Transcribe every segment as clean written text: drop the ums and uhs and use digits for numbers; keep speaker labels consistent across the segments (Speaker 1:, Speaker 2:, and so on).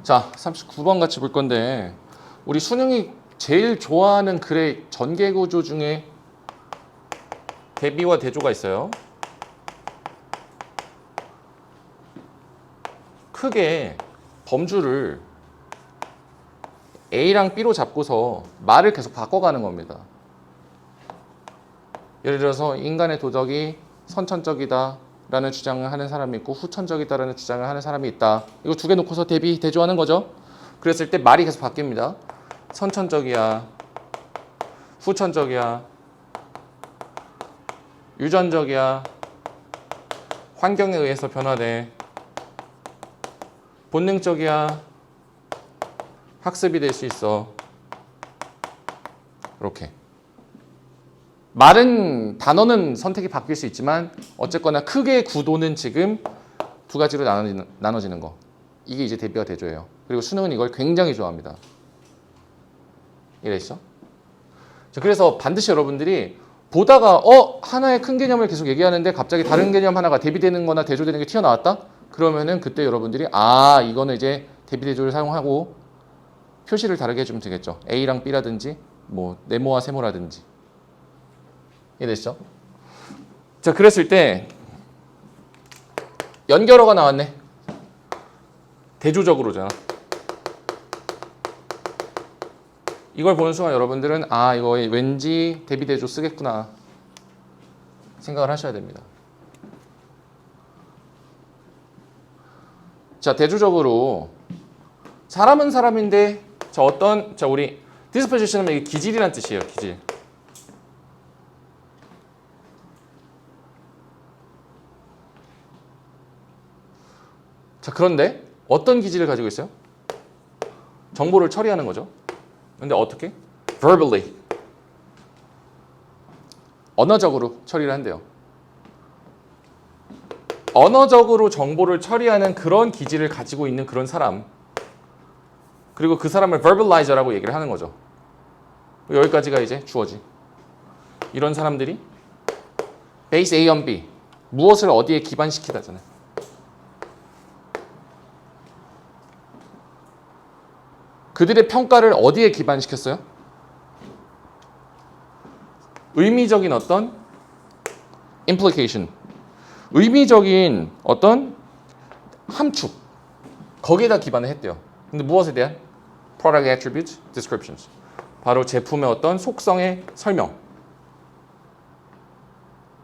Speaker 1: 자, 39번 같이 볼 건데 우리 수능이 제일 좋아하는 글의 전개 구조 중에 대비와 대조가 있어요. 크게 범주를 A랑 B로 잡고서 말을 계속 바꿔가는 겁니다. 예를 들어서 인간의 도덕이 선천적이다 라는 주장을 하는 사람이 있고 후천적이다 라는 주장을 하는 사람이 있다. 이거 두 개 놓고서 대비, 대조하는 거죠. 그랬을 때 말이 계속 바뀝니다. 선천적이야, 후천적이야, 유전적이야, 환경에 의해서 변화돼, 본능적이야, 학습이 될 수 있어. 이렇게. 말은, 단어는 선택이 바뀔 수 있지만 어쨌거나 크게 구도는 지금 두 가지로 나눠지는 거. 이게 이제 대비와 대조예요. 그리고 수능은 이걸 굉장히 좋아합니다. 이해되시죠? 그래서 반드시 여러분들이 보다가 하나의 큰 개념을 계속 얘기하는데 갑자기 다른 개념 하나가 대비되는 거나 대조되는 게 튀어나왔다? 그러면은 그때 여러분들이 이거는 이제 대비 대조를 사용하고 표시를 다르게 해주면 되겠죠. A랑 B라든지 뭐 네모와 세모라든지. 이해되시죠? 자, 그랬을 때 연결어가 나왔네. 대조적으로잖아. 이걸 보는 순간 여러분들은 이거 왠지 대비 대조 쓰겠구나 생각을 하셔야 됩니다. 자, 대조적으로 사람은 사람인데 우리 disposition은 이게 기질이란 뜻이에요. 기질. 자, 그런데 어떤 기질을 가지고 있어요? 정보를 처리하는 거죠. 근데 어떻게? verbally. 언어적으로 처리를 한대요. 언어적으로 정보를 처리하는 그런 기질을 가지고 있는 그런 사람. 그리고 그 사람을 verbalizer라고 얘기를 하는 거죠. 여기까지가 이제 주어지. 이런 사람들이 base A on B. 무엇을 어디에 기반시키다잖아요. 그들의 평가를 어디에 기반시켰어요? 의미적인 어떤 implication. 의미적인 어떤 함축. 거기에다 기반을 했대요. 근데 무엇에 대한? product attributes, descriptions. 바로 제품의 어떤 속성의 설명.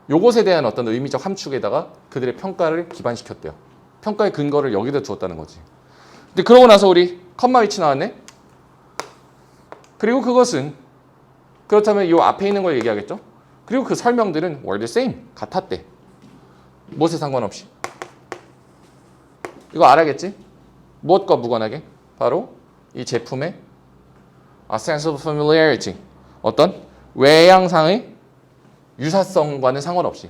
Speaker 1: 요것에 대한 어떤 의미적 함축에다가 그들의 평가를 기반시켰대요. 평가의 근거를 여기다 두었다는 거지. 근데 그러고 나서 우리 컴마 위치 나왔네? 그리고 그것은 그렇다면 이 앞에 있는 걸 얘기하겠죠? 그리고 그 설명들은 were the same. 같았대. 무엇에 상관없이. 이거 알아야겠지? 무엇과 무관하게? 바로 이 제품의 sense of familiarity. 어떤 외양상의 유사성과는 상관없이.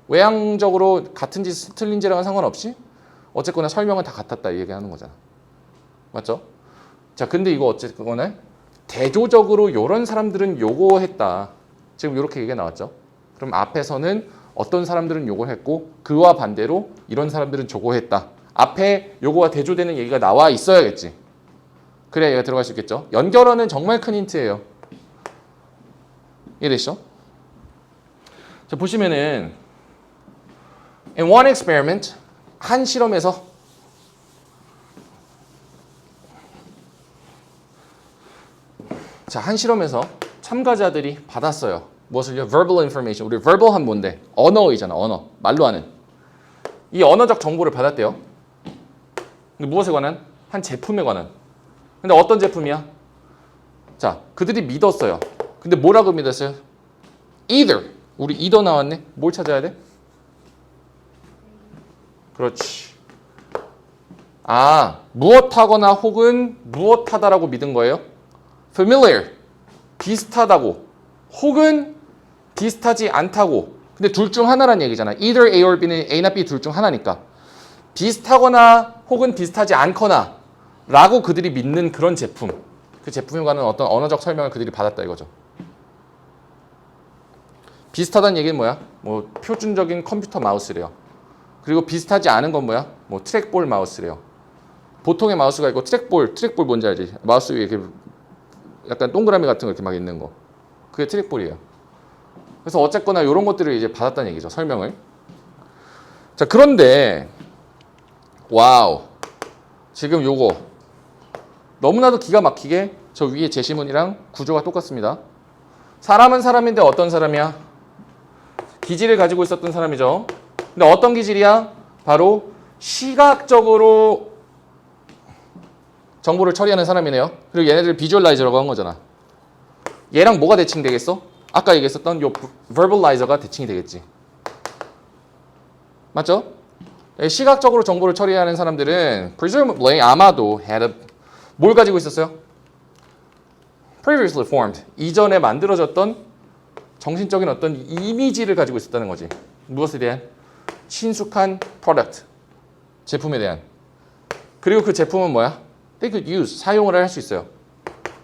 Speaker 1: 외양적으로 같은지 틀린지랑은 상관없이 어쨌거나 설명은 다 같았다 이 얘기하는 거잖아. 맞죠? 자, 근데 이거 어쨌거나 대조적으로 이런 사람들은 요거 했다. 지금 이렇게 얘기가 나왔죠. 그럼 앞에서는 어떤 사람들은 요거 했고 그와 반대로 이런 사람들은 저거 했다. 앞에 요거와 대조되는 얘기가 나와 있어야겠지. 그래야 얘가 들어갈 수 있겠죠. 연결어는 정말 큰 힌트예요. 이해되시죠? 자, 보시면은 in one experiment, 한 실험에서 참가자들이 받았어요. 무엇을요? verbal information. 우리 verbal한 뭔데? 언어이잖아. 언어. 말로 하는. 이 언어적 정보를 받았대요. 근데 무엇에 관한? 한 제품에 관한. 근데 어떤 제품이야? 자, 그들이 믿었어요. 근데 뭐라고 믿었어요? either. 우리 either 나왔네. 뭘 찾아야 돼? 그렇지. 무엇하거나 혹은 무엇하다라고 믿은 거예요? familiar. 비슷하다고. 혹은 비슷하지 않다고. 근데 둘 중 하나란 얘기잖아. either A or B는 A나 B 둘 중 하나니까. 비슷하거나 혹은 비슷하지 않거나 라고 그들이 믿는 그런 제품. 그 제품에 관한 어떤 언어적 설명을 그들이 받았다 이거죠. 비슷하다는 얘기는 뭐야? 뭐 표준적인 컴퓨터 마우스래요. 그리고 비슷하지 않은 건 뭐야? 뭐 트랙볼 마우스래요. 보통의 마우스가 있고 트랙볼 뭔지 알지? 마우스 위에 이렇게 약간 동그라미 같은 거 이렇게 막 있는 거. 그게 트랙볼이에요. 그래서 어쨌거나 이런 것들을 이제 받았다는 얘기죠. 설명을. 자, 그런데 와우. 지금 요거 너무나도 기가 막히게 저 위에 제시문이랑 구조가 똑같습니다. 사람은 사람인데 어떤 사람이야? 기질을 가지고 있었던 사람이죠. 근데 어떤 기질이야? 바로 시각적으로 정보를 처리하는 사람이네요. 그리고 얘네들 비주얼라이저라고 한 거잖아. 얘랑 뭐가 대칭되겠어? 아까 얘기했었던 요 verbalize가 대칭이 되겠지. 맞죠? 시각적으로 정보를 처리하는 사람들은 presumably 아마도 뭘 가지고 있었어요? previously formed. 이전에 만들어졌던 정신적인 어떤 이미지를 가지고 있었다는 거지. 무엇에 대한? 친숙한 product. 제품에 대한. 그리고 그 제품은 뭐야? They could use. 사용을 할 수 있어요.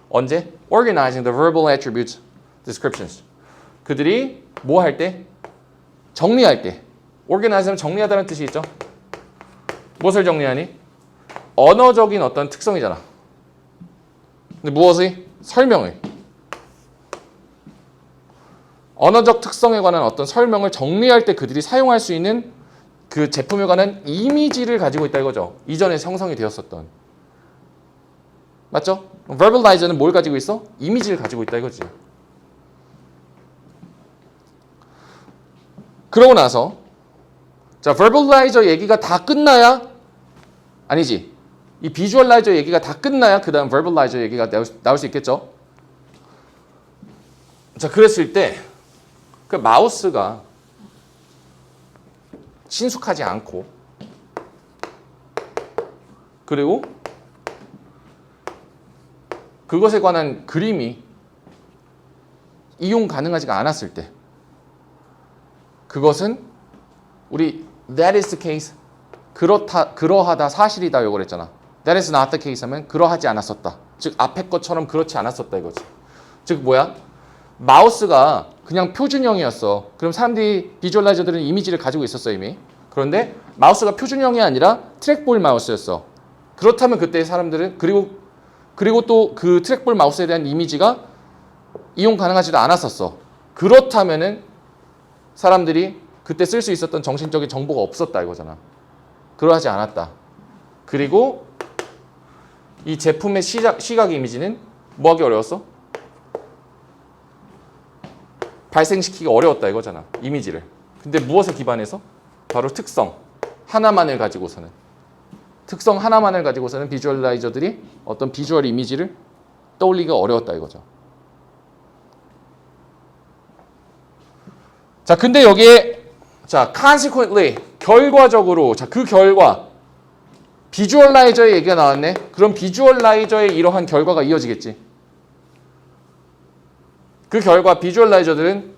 Speaker 1: 언제? Organizing the verbal attributes descriptions. 그들이 뭐 할 때? 정리할 때. Organize는 정리하다는 뜻이 있죠. 무엇을 정리하니? 언어적인 어떤 특성이잖아. 근데 무엇의? 설명을. 언어적 특성에 관한 어떤 설명을 정리할 때 그들이 사용할 수 있는 그 제품에 관한 이미지를 가지고 있다 이거죠. 이전에 형성이 되었었던. 맞죠? verbalize는 뭘 가지고 있어? 이미지를 가지고 있다 이거지. 그러고 나서 자, verbalizer 얘기가 다 끝나야 아니지. 이 visualizer 얘기가 다 끝나야 그 다음 verbalizer 얘기가 나올 수 있겠죠. 자, 그랬을 때 그 마우스가 친숙하지 않고 그리고 그것에 관한 그림이 이용 가능하지가 않았을 때 그것은 우리 that is the case 그러하다 사실이다 이걸 했잖아. that is not the case 하면 그러하지 않았었다. 즉 앞에 것처럼 그렇지 않았었다 이거지. 즉 뭐야? 마우스가 그냥 표준형이었어. 그럼 사람들이 비주얼라이저들은 이미지를 가지고 있었어 이미. 그런데 마우스가 표준형이 아니라 트랙볼 마우스였어. 그렇다면 그때 사람들은 그리고 또 그 트랙볼 마우스에 대한 이미지가 이용 가능하지도 않았었어. 그렇다면은 사람들이 그때 쓸 수 있었던 정신적인 정보가 없었다 이거잖아. 그러하지 않았다. 그리고 이 제품의 시각 이미지는 뭐하기 어려웠어? 발생시키기 어려웠다 이거잖아. 이미지를. 근데 무엇에 기반해서? 바로 특성 하나만을 가지고서는 비주얼라이저들이 어떤 비주얼 이미지를 떠올리기가 어려웠다 이거죠. 자, 근데 여기에 자, consequently 결과적으로 자, 그 결과 비주얼라이저의 얘기가 나왔네. 그럼 비주얼라이저의 이러한 결과가 이어지겠지. 그 결과 비주얼라이저들은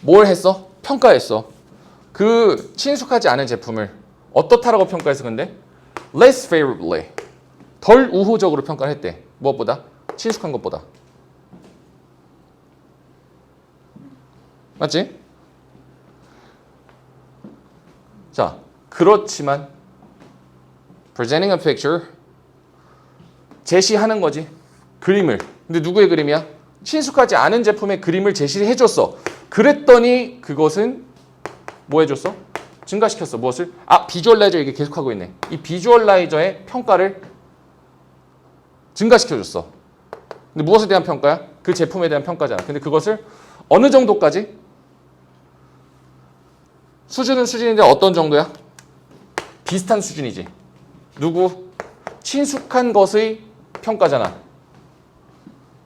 Speaker 1: 뭘 했어? 평가했어. 그 친숙하지 않은 제품을 어떻다라고 평가했어? 근데 less favorably 덜 우호적으로 평가를 했대. 무엇보다? 친숙한 것보다. 맞지? 자, 그렇지만 presenting a picture 제시하는 거지. 그림을. 근데 누구의 그림이야? 친숙하지 않은 제품의 그림을 제시를 해줬어. 그랬더니 그것은 뭐 해줬어? 증가시켰어. 무엇을? 비주얼라이저 얘기 계속하고 있네. 이 비주얼라이저의 평가를 증가시켜줬어. 근데 무엇에 대한 평가야? 그 제품에 대한 평가잖아. 근데 그것을 어느 정도까지? 수준은 수준인데 어떤 정도야? 비슷한 수준이지. 누구? 친숙한 것의 평가잖아.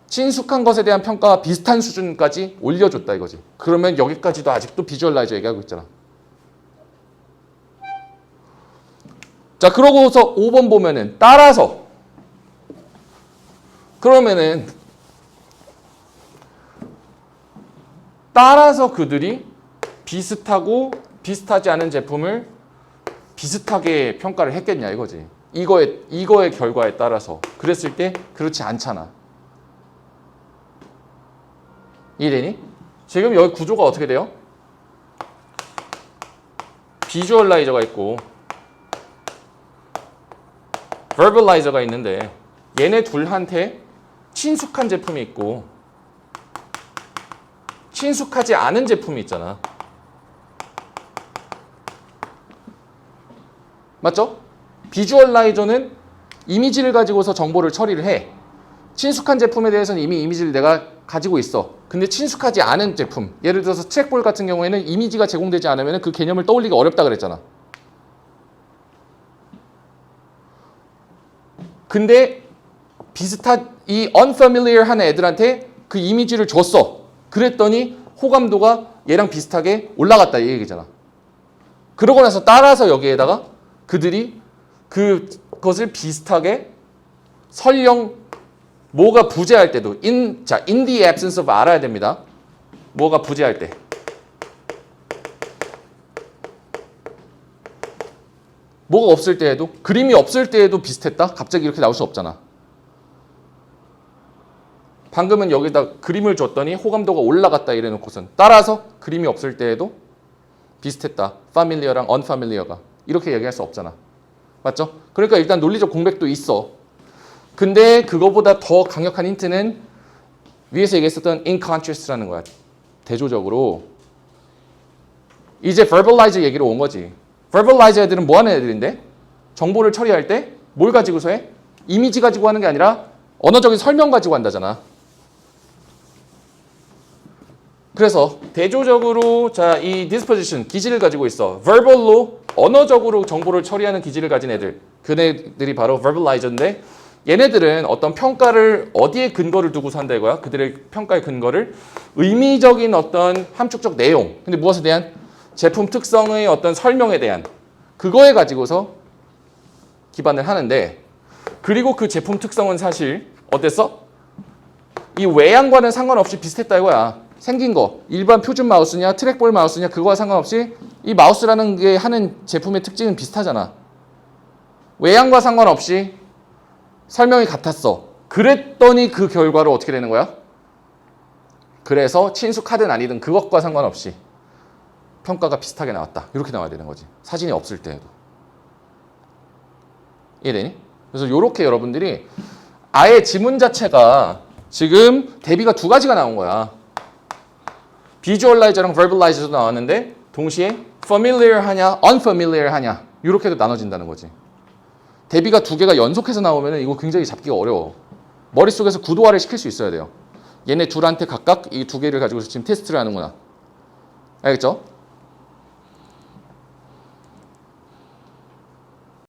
Speaker 1: 친숙한 것에 대한 평가와 비슷한 수준까지 올려줬다 이거지. 그러면 여기까지도 아직도 비주얼라이저 얘기하고 있잖아. 자, 그러고서 5번 보면은 따라서 그러면은 따라서 그들이 비슷하고 비슷하지 않은 제품을 비슷하게 평가를 했겠냐 이거지. 이거의 결과에 따라서 그랬을 때 그렇지 않잖아. 이해되니? 지금 여기 구조가 어떻게 돼요? 비주얼라이저가 있고 verbalizer가 있는데 얘네 둘한테 친숙한 제품이 있고 친숙하지 않은 제품이 있잖아. 맞죠? 비주얼라이저는 이미지를 가지고서 정보를 처리를 해. 친숙한 제품에 대해서는 이미 이미지를 내가 가지고 있어. 근데 친숙하지 않은 제품, 예를 들어서 트랙볼 같은 경우에는 이미지가 제공되지 않으면 그 개념을 떠올리기 어렵다 그랬잖아. 근데 이 unfamiliar한 애들한테 그 이미지를 줬어. 그랬더니 호감도가 얘랑 비슷하게 올라갔다 이 얘기잖아. 그러고 나서 따라서 여기에다가 그들이 그것을 비슷하게 설령 뭐가 부재할 때도 in the absence of 알아야 됩니다. 뭐가 부재할 때. 뭐가 없을 때에도 그림이 없을 때에도 비슷했다? 갑자기 이렇게 나올 수 없잖아. 방금은 여기다 그림을 줬더니 호감도가 올라갔다 이래놓고선 따라서 그림이 없을 때에도 비슷했다. familiar랑 unfamiliar가. 이렇게 얘기할 수 없잖아. 맞죠? 그러니까 일단 논리적 공백도 있어. 근데 그거보다 더 강력한 힌트는 위에서 얘기했었던 inconscious라는 거야. 대조적으로. 이제 verbalizer 얘기로 온 거지. verbalizer 애들은 뭐 하는 애들인데? 정보를 처리할 때 뭘 가지고서 해? 이미지 가지고 하는 게 아니라 언어적인 설명 가지고 한다잖아. 그래서 대조적으로 이 disposition, 기질을 가지고 있어. verbal로 언어적으로 정보를 처리하는 기질을 가진 애들. 그네들이 바로 verbalizer인데 얘네들은 어떤 평가를 어디에 근거를 두고서 한다 이거야. 그들의 평가의 근거를 의미적인 어떤 함축적 내용. 근데 무엇에 대한? 제품 특성의 어떤 설명에 대한 그거에 가지고서 기반을 하는데 그리고 그 제품 특성은 사실 어땠어? 이 외양과는 상관없이 비슷했다 이거야. 생긴 거 일반 표준 마우스냐 트랙볼 마우스냐 그거와 상관없이 이 마우스라는 게 하는 제품의 특징은 비슷하잖아. 외양과 상관없이 설명이 같았어. 그랬더니 그 결과로 어떻게 되는 거야? 그래서 친숙하든 아니든 그것과 상관없이 평가가 비슷하게 나왔다. 이렇게 나와야 되는 거지. 사진이 없을 때에도. 이해되니? 그래서 이렇게 여러분들이 아예 지문 자체가 지금 대비가 두 가지가 나온 거야. 비주얼라이저랑 verbalizer도 나왔는데 동시에 familiar 하냐 unfamiliar 하냐 이렇게도 나눠진다는 거지. 대비가 두 개가 연속해서 나오면 이거 굉장히 잡기가 어려워. 머릿속에서 구도화를 시킬 수 있어야 돼요. 얘네 둘한테 각각 이 두 개를 가지고서 지금 테스트를 하는구나. 알겠죠?